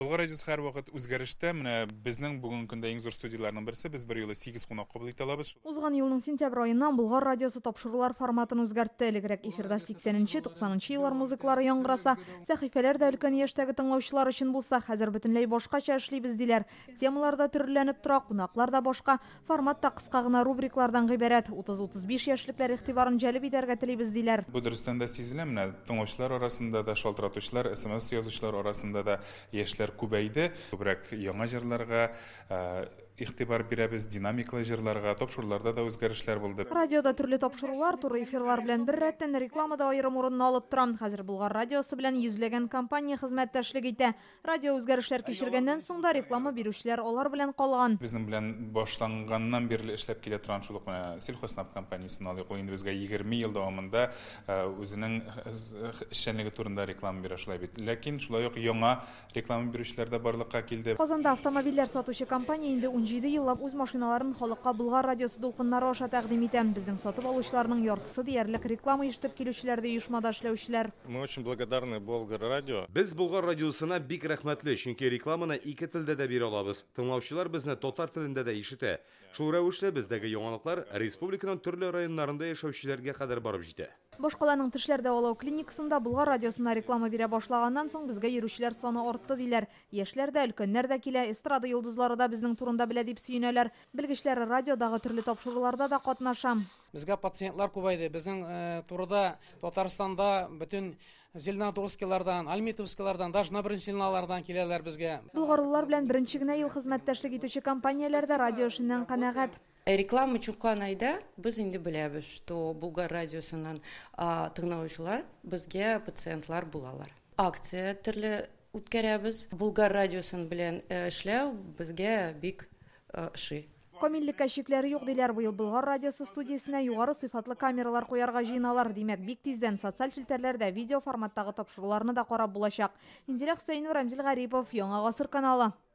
Болгар радиосы һәр вакыт үзгәрештә. Менә безнең бүгенге көндә иң зур студияләрнең берсе, без бер юлы 8 кунак кабул итә алабыз. Узган елның сентябрь аеннан Болгар радиосы тапшырулар форматын үзгәртте. Элегрәк эфирда 80-90 еллар музыкалары яңгыраса, сәхифәләр дә өлкән яшьтәге тыңлаучылар өчен булса, хәзер бөтенләй башкача эшлибез диләр. Темалар да төрләнеп тора, кунаклар да башка, формат та кыска гына рубриклардан гыйбарәт. 30-35 яшьлекләр игътибарын җәлеп итәргә телибез диләр. Бу дөрестән дә сизелә, менә тыңлаучылар арасында да, шалтыратучылар, SMS язучылар арасында да яшьләр күбәйде. Күбрәк яңа җырларга игътибар бирәбез, динамиклы җырларга, тапшыруларда да үзгәрешләр булды. Радиода төрле тапшырулар, туры эфирлар белән бер рәттән рекламада аерым урынны алып тора. Хәзер Болгар радиосы белән йөзләгән компания хезмәттәшлек итә. Радио үзгәрешләр кичергәннән соң да реклама бирүчеләр алар белән калган. Безнең белән башланганнан бирле эшләп килә торган шул ук менә Сельхознап компаниясен алыйк. Ул инде безгә 20 ел дәвамында үзенең эшчәнлеге турында реклама бирә шулай бит. Ләкин шулай ук яңа реклама бирүчеләр дә барлыкка килде. Казанда автомобильләр сатучы компания инде 17 еллап үз машиналарын халыкка Болгар радиосы дулкыннары аша тәкъдим итә. Безнең сатып алучыларның яртысы диярлек реклама ишетеп килүчеләр дә оешмада эшләүчеләр. Мы очень благодарны Болгар радио. Без Болгар радиосына бик рәхмәтле, чөнки рекламаны ике телдә дә бирә алабыз. Тыңлаучылар безне татар телендә дә ишетә. Шул рәвешле бездәге яңалыклар республиканың төрле районнарында яшәүчеләргә кадәр барып җитә. Башкаланың тешләрдә алау клиникасында Болгар радиосына реклама бирә башлаганнан соң безгә йөрүчеләр саны артты диләр. Яшьләр дә, өлкәннәр дә килә, эстрада йолдызлары да безнең турында белә дип сөенәләр. Белгечләр радиодагы төрле тапшыруларда да катнаша. Безгә пациентлар күбәйде. Безнең турыда Татарстанда бөтен Зеленодольскилардан, Альметьевскилардан, даже на Брынчилналардан киләләр безгә. Болгарлылар белән беренче генә ел хезмәттәшлек итүче компанияләр дә радио эшеннән канәгать. Реклама чыккан айда без инде беләбез, что Болгар радиосыннан тыңлаучылар безгә пациентлар булалар. Акция төрле үткәрәбез. Болгар радиосын белән эшләү безгә бик ши. Камиллеккә чикләре юк диләр. Быел Болгар радиосы студиясенә югары сыйфатлы камералар куярга җыеналар. Димәк, бик тиздән социаль челтәрләрдә видео форматтагы тапшыруларны да карап булачак. Инзилә Хөсәйнова, Рамзил Гарипов, Яңа гасыр каналы.